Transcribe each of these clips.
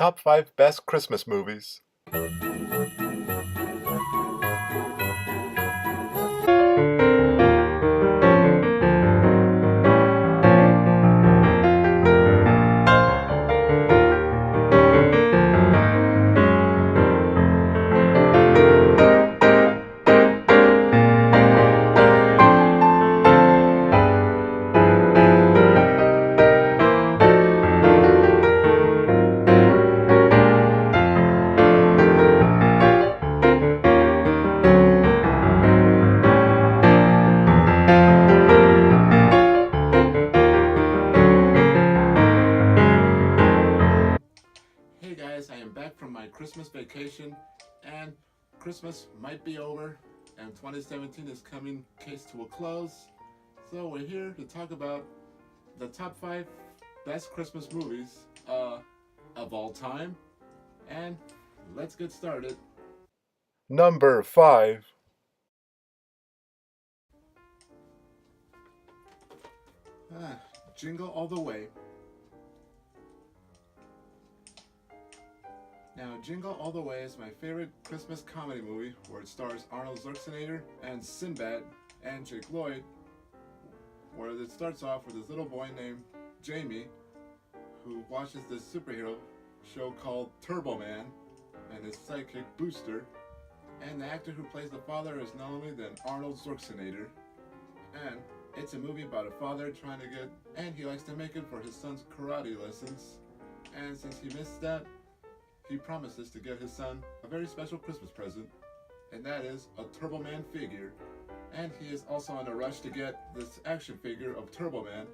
Top 5 Best Christmas Movies. Hey guys, I am back from my Christmas vacation, and Christmas might be over, and 2017 is coming case to a close. So we're here to talk about the top 5 best Christmas movies of all time, and let's get started. Number 5. Jingle All The Way. Now, Jingle All The Way is my favorite Christmas comedy movie where it stars Arnold Schwarzenegger and Sinbad and Jake Lloyd, where it starts off with this little boy named Jamie who watches this superhero show called Turbo Man and his sidekick Booster, and the actor who plays the father is none other than Arnold Schwarzenegger. And it's a movie about a father trying to get, and he likes to make it for his son's karate lessons, and since he missed that, he promises to get his son a very special Christmas present, and that is a Turbo Man figure. And he is also in a rush to get this action figure of Turbo Man,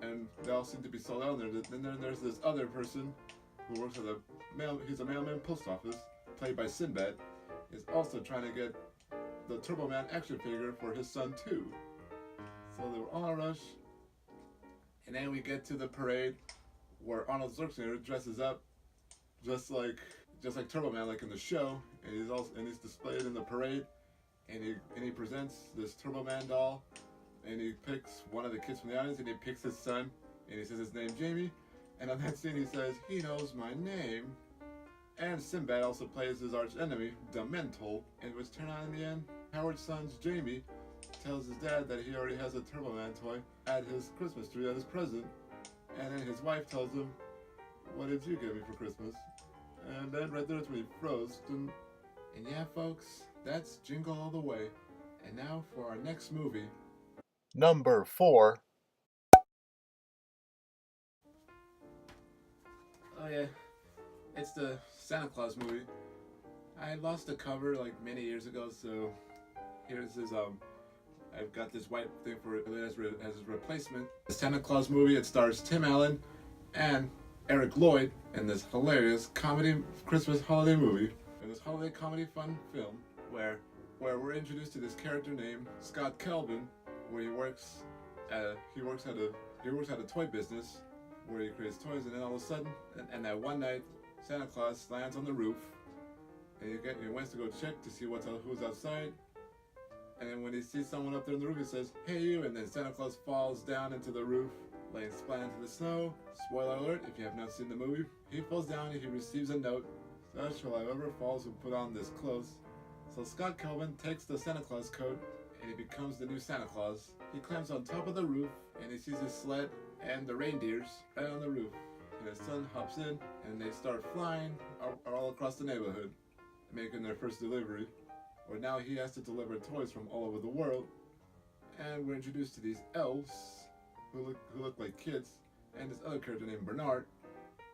and they all seem to be sold out there. And then there's this other person who works at he's a mailman post office, played by Sinbad, is also trying to get the Turbo Man action figure for his son too. So they were all in a rush, and then we get to the parade where Arnold Schwarzenegger dresses up just like Turbo Man, like in the show, and he's displayed in the parade, and he presents this Turbo Man doll, and he picks one of the kids from the audience, and he picks his son, and he says his name Jamie, and on that scene he says, "He knows my name." And Sinbad also plays his arch enemy, Demental, and which turned out in the end, Howard's son's Jamie tells his dad that he already has a Turbo Man toy at his Christmas tree as his present, and then his wife tells him, "What did you get me for Christmas?" And then right there's when he froze. And yeah, folks, that's Jingle All The Way. And now for our next movie. Number 4. Oh yeah, it's the Santa Claus movie. I lost the cover like many years ago, so here's his I've got this white thing for it as his replacement. The Santa Claus movie, it stars Tim Allen and Eric Lloyd in this hilarious comedy Christmas holiday movie, in this holiday comedy fun film where we're introduced to this character named Scott Kelvin, where he works at a toy business where he creates toys, and then all of a sudden, and that one night, Santa Claus lands on the roof, and he wants to go check to see who's outside, and then when he sees someone up there on the roof, he says, "Hey you," and then Santa Claus falls down into the roof, laying splat into the snow. Spoiler alert, if you have not seen the movie. He falls down and he receives a note. "Thus shall whoever falls will put on this clothes." So Scott Kelvin takes the Santa Claus coat and he becomes the new Santa Claus. He climbs on top of the roof and he sees his sled and the reindeers right on the roof. And his son hops in and they start flying all across the neighborhood, making their first delivery. Where now he has to deliver toys from all over the world. And we're introduced to these elves who look like kids, and this other character named Bernard,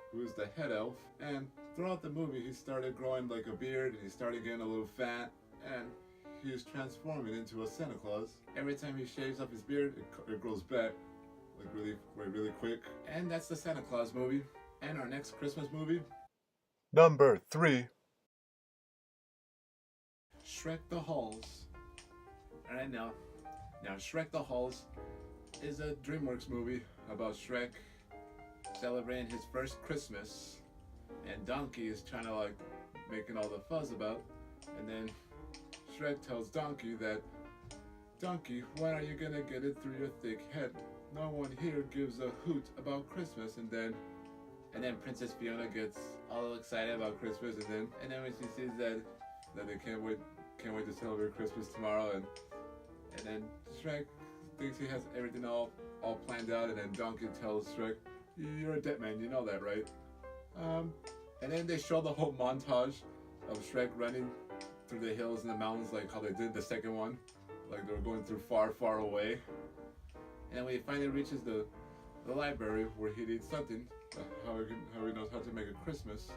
who is the head elf. And throughout the movie, he started growing like a beard, and he started getting a little fat, and he is transforming into a Santa Claus. Every time he shaves off his beard, it grows back, like really quick. And that's the Santa Claus movie. And our next Christmas movie, Number 3. Shrek the Halls. Alright, now Shrek the Halls is a DreamWorks movie about Shrek celebrating his first Christmas, and Donkey is trying to like making all the fuzz about, and then Shrek tells Donkey that, "Donkey, when are you gonna get it through your thick head? No one here gives a hoot about Christmas." And then And then Princess Fiona gets all excited about Christmas, and then when she sees that they can't wait to celebrate Christmas tomorrow, and then Shrek thinks he has everything all planned out, and then Donkey tells Shrek, "You're a dead man, you know that, right?" And then they show the whole montage of Shrek running through the hills and the mountains, like how they did the second one, like they were going through far, far away. And then when he finally reaches the library where he needs something, how he knows how to make a Christmas,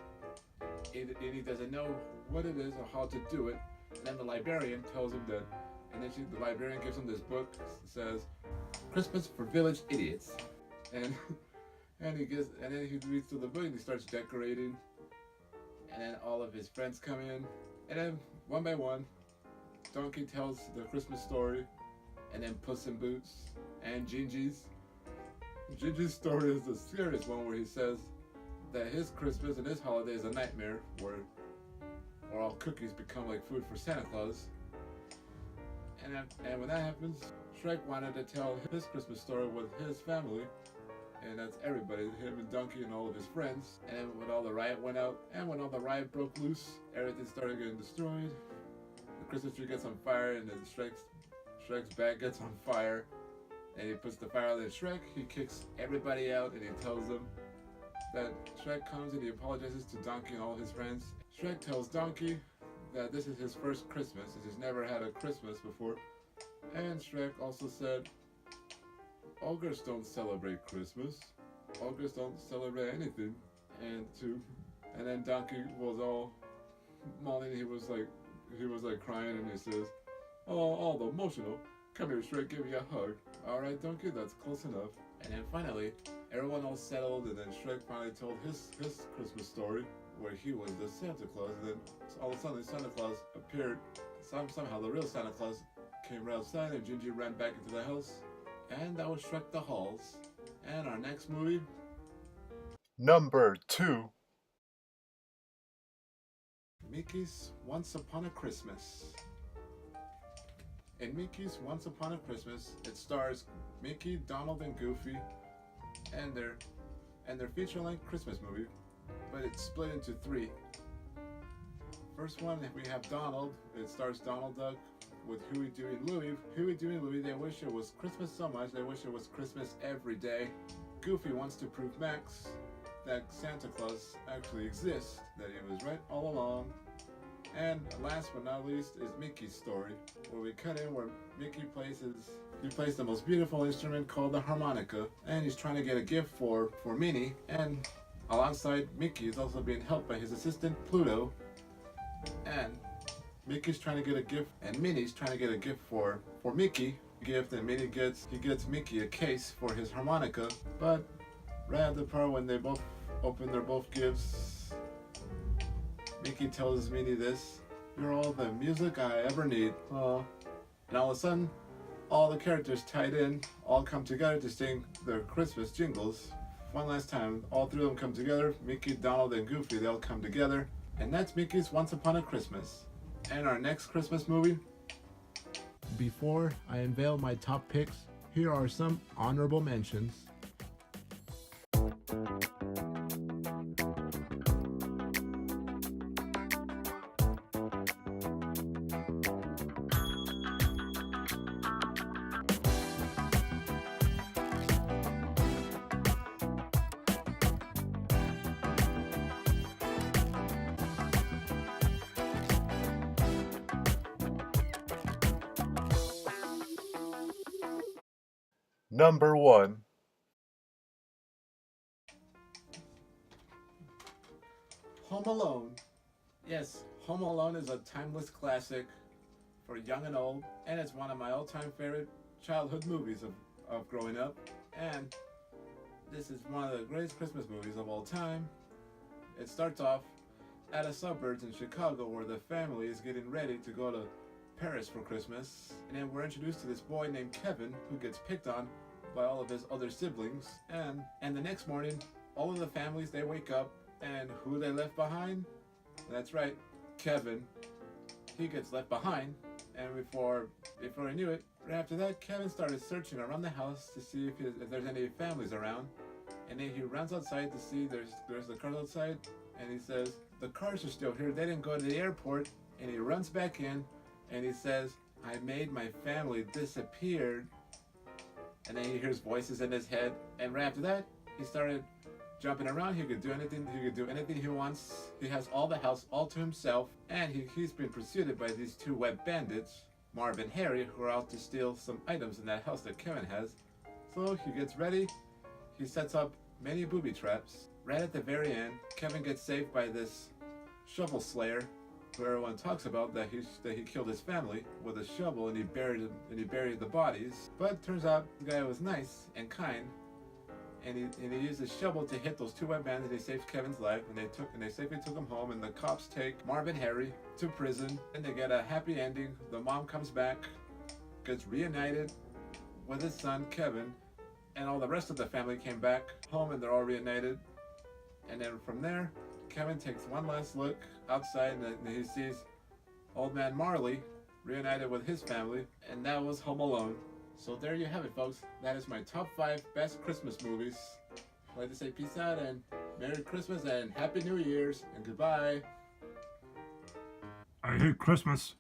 and he doesn't know what it is or how to do it. And then the librarian tells him that, and then the librarian gives him this book that says, "Christmas for Village Idiots," and then he reads through the book and he starts decorating, and then all of his friends come in, and then one by one, Donkey tells the Christmas story, and then Puss in Boots and Gingy's story is the scariest one, where he says that his Christmas and his holiday is a nightmare, where all cookies become like food for Santa Claus. And when that happens, Shrek wanted to tell his Christmas story with his family, and that's everybody, him and Donkey and all of his friends. And then when all the riot went out, and when all the riot broke loose, everything started getting destroyed. The Christmas tree gets on fire, and then Shrek's bag gets on fire, and he puts the fire out. And Shrek, he kicks everybody out, and he tells them that Shrek comes and he apologizes to Donkey and all his friends. Shrek tells Donkey that this is his first Christmas, he's never had a Christmas before. And Shrek also said, "Ogres don't celebrate Christmas. Ogres don't celebrate anything." And then Donkey was all moaning. He was like crying, and he says, "Oh, all emotional. Come here, Shrek, give me a hug." "All right, Donkey, that's close enough." And then finally, everyone all settled, and then Shrek finally told his Christmas story, where he was the Santa Claus, and then all of a sudden Santa Claus appeared. Somehow the real Santa Claus came right outside, and Gingy ran back into the house. And that was Shrek the Halls. And our next movie, Number 2. Mickey's Once Upon a Christmas. In Mickey's Once Upon a Christmas, it stars Mickey, Donald, and Goofy, and their feature-length Christmas movie, but it's split into 3. First one, we have Donald. It stars Donald Duck with Huey, Dewey, and Louie. Huey, Dewey, and Louie, they wish it was Christmas so much, they wish it was Christmas every day. Goofy wants to prove Max that Santa Claus actually exists, that he was right all along. And last but not least is Mickey's story, where we cut in where Mickey plays the most beautiful instrument called the harmonica, and he's trying to get a gift for Minnie, and alongside Mickey is also being helped by his assistant Pluto. And Mickey's trying to get a gift, and Minnie's trying to get a gift for Mickey. And Minnie gets Mickey a case for his harmonica, but right at the part when they both open their gifts, Mickey tells Minnie this: "You're all the music I ever need." Oh. And all of a sudden, all the characters tied in all come together to sing their Christmas jingles. One last time, all 3 of them come together. Mickey, Donald, and Goofy, they all come together. And that's Mickey's Once Upon a Christmas. And our next Christmas movie. Before I unveil my top picks, here are some honorable mentions. Number 1. Home Alone. Yes, Home Alone is a timeless classic for young and old, and it's one of my all-time favorite childhood movies of growing up. And this is one of the greatest Christmas movies of all time. It starts off at a suburbs in Chicago where the family is getting ready to go to Paris for Christmas, and then we're introduced to this boy named Kevin who gets picked on by all of his other siblings. And the next morning, all of the families, they wake up, and who they left behind? That's right, Kevin. He gets left behind, and before he knew it, right after that, Kevin started searching around the house to see if there's any families around. And then he runs outside to see there's the cars outside, and he says, the cars are still here, they didn't go to the airport. And he runs back in, and he says, I made my family disappear. And then he hears voices in his head, and right after that, he started jumping around. He could do anything he wants. He has all the house all to himself, and he's been pursued by these two wet bandits, Marv and Harry, who are out to steal some items in that house that Kevin has. So he gets ready. He sets up many booby traps. Right at the very end, Kevin gets saved by this shovel slayer, who everyone talks about, that he killed his family with a shovel, and he buried the bodies. But turns out the guy was nice and kind, and he used his shovel to hit those two wet bandits, and he saved Kevin's life, and they safely took him home. And the cops take Marv and Harry to prison, and they get a happy ending. The mom comes back, gets reunited with his son Kevin, and all the rest of the family came back home, and they're all reunited. And then from there, Kevin takes one last look outside, and he sees old man Marley reunited with his family, and that was Home Alone. So there you have it, folks. That is my top 5 best Christmas movies. I'd like to say peace out and Merry Christmas and Happy New Year's and goodbye. I hate Christmas.